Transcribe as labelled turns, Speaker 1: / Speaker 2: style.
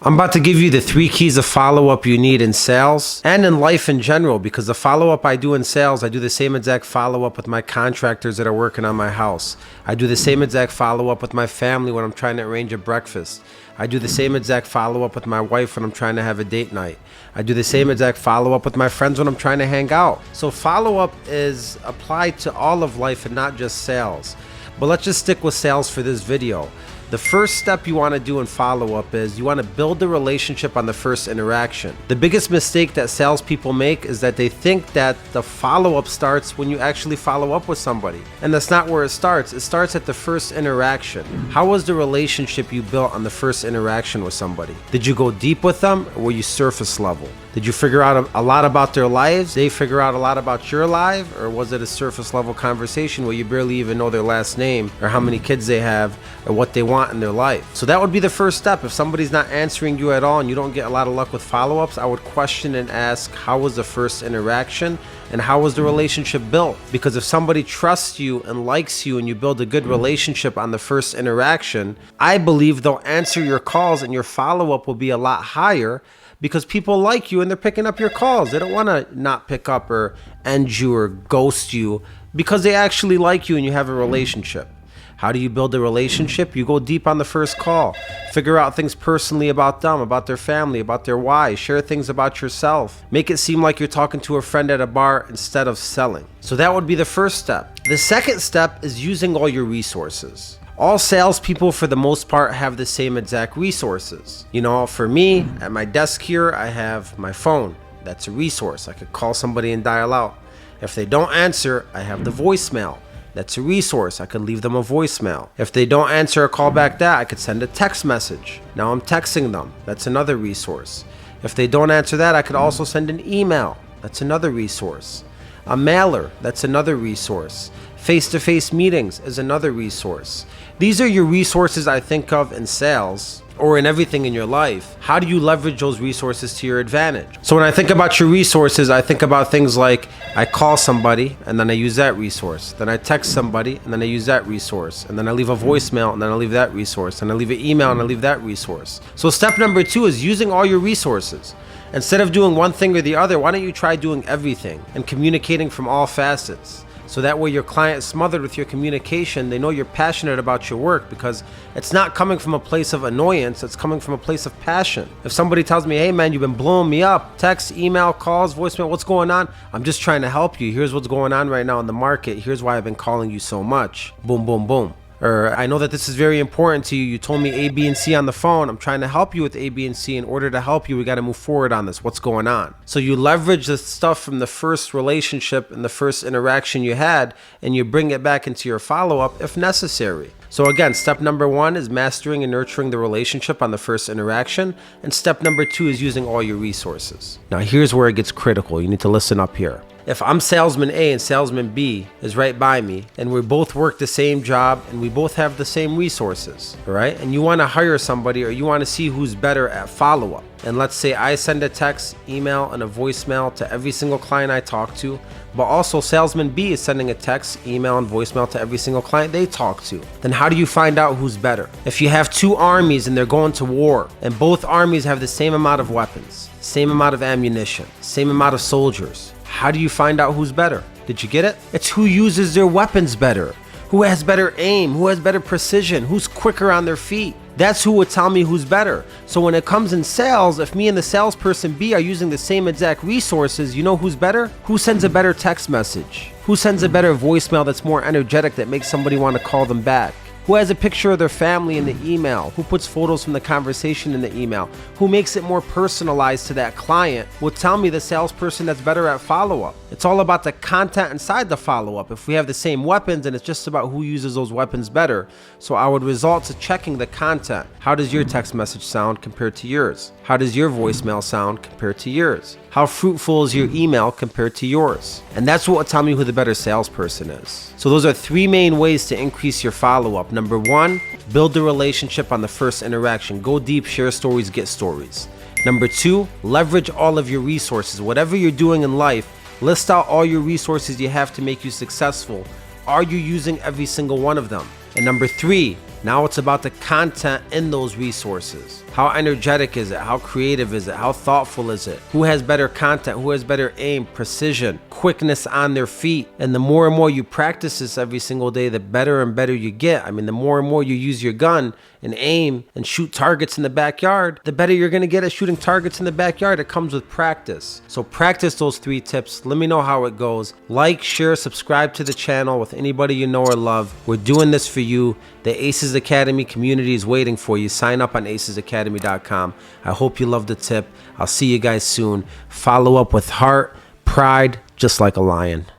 Speaker 1: I'm about to give you the 3 keys of follow-up you need in sales and in life in general, because the follow-up I do in sales, I do the same exact follow-up with my contractors that are working on my house. I do the same exact follow-up with my family when I'm trying to arrange a breakfast. I do the same exact follow-up with my wife when I'm trying to have a date night. I do the same exact follow-up with my friends when I'm trying to hang out. So follow-up is applied to all of life and not just sales. But let's just stick with sales for this video. The first step you want to do in follow-up is you want to build the relationship on the first interaction. The biggest mistake that salespeople make is that they think that the follow-up starts when you actually follow up with somebody. And that's not where it starts. It starts at the first interaction. How was the relationship you built on the first interaction with somebody? Did you go deep with them, or were you surface level? Did you figure out a lot about their lives? Did they figure out a lot about your life? Or was it a surface level conversation where you barely even know their last name or how many kids they have or what they want in their life? So that would be the first step. If somebody's not answering you at all and you don't get a lot of luck with follow-ups, I would question and ask, how was the first interaction and how was the relationship built? Because if somebody trusts you and likes you and you build a good relationship on the first interaction, I believe they'll answer your calls and your follow-up will be a lot higher, because people like you and they're picking up your calls. They don't want to not pick up or end you or ghost you, because they actually like you and you have a relationship. How do you build a relationship? You go deep on the first call. Figure out things personally about them, about their family, about their why. Share things about yourself. Make it seem like you're talking to a friend at a bar instead of selling. So that would be the first step. The second step is using all your resources. All salespeople, for the most part, have the same exact resources. You know, for me, at my desk here, I have my phone. That's a resource. I could call somebody and dial out. If they don't answer, I have the voicemail. That's a resource. I could leave them a voicemail. If they don't answer or call back that, I could send a text message. Now I'm texting them. That's another resource. If they don't answer that, I could also send an email. That's another resource. A mailer. That's another resource. Face-to-face meetings is another resource. These are your resources I think of in sales or in everything in your life. How do you leverage those resources to your advantage? So when I think about your resources, I think about things like I call somebody and then I use that resource. Then I text somebody and then I use that resource. And then I leave a voicemail and then I leave that resource. And I leave an email and I leave that resource. So step number 2 is using all your resources. Instead of doing one thing or the other, why don't you try doing everything and communicating from all facets? So that way your client is smothered with your communication. They know you're passionate about your work, because it's not coming from a place of annoyance. It's coming from a place of passion. If somebody tells me, hey man, you've been blowing me up, text, email, calls, voicemail, what's going on? I'm just trying to help you. Here's what's going on right now in the market. Here's why I've been calling you so much. Boom, boom, boom. Or I know that this is very important to you. You told me A, B, and C on the phone. I'm trying to help you with A, B, and C. In order to help you, we got to move forward on this. What's going on? So you leverage the stuff from the first relationship and the first interaction you had, and you bring it back into your follow-up if necessary. So again, step number 1 is mastering and nurturing the relationship on the first interaction. And step number 2 is using all your resources. Now here's where it gets critical. You need to listen up here. If I'm salesman A and salesman B is right by me and we both work the same job and we both have the same resources, all right? And you want to hire somebody or you want to see who's better at follow-up. And let's say I send a text, email, and a voicemail to every single client I talk to, but also salesman B is sending a text, email, and voicemail to every single client they talk to. Then how do you find out who's better? If you have 2 armies and they're going to war and both armies have the same amount of weapons, same amount of ammunition, same amount of soldiers, how do you find out who's better? Did you get it? It's who uses their weapons better, who has better aim, who has better precision, who's quicker on their feet. That's who would tell me who's better. So when it comes in sales, if me and the salesperson B are using the same exact resources, you know who's better? Who sends a better text message? Who sends a better voicemail that's more energetic, that makes somebody want to call them back? Who has a picture of their family in the email? Who puts photos from the conversation in the email? Who makes it more personalized to that client will tell me the salesperson that's better at follow-up. It's all about the content inside the follow-up. If we have the same weapons, and it's just about who uses those weapons better. So I would resort to checking the content. How does your text message sound compared to yours? How does your voicemail sound compared to yours? How fruitful is your email compared to yours? And that's what will tell me who the better salesperson is. So those are 3 main ways to increase your follow-up. Number 1, build the relationship on the first interaction. Go deep, share stories, get stories. Number 2, leverage all of your resources. Whatever you're doing in life, list out all your resources you have to make you successful. Are you using every single one of them? And number 3, Now it's about the content in those resources. How energetic is it? How creative is it? How thoughtful is it? Who has better content? Who has better aim, precision, quickness on their feet? And the more and more you practice this every single day, the better and better you get. I mean, the more and more you use your gun and aim and shoot targets in the backyard, the better you're gonna get at shooting targets in the backyard. It comes with practice. So practice those 3 tips. Let me know how it goes. Like, share, subscribe to the channel with anybody you know or love. We're doing this for you. The Acez Academy community is waiting for you. Sign up on acezacademy.com. I hope you love the tip. I'll see you guys soon. Follow up with heart, pride, just like a lion.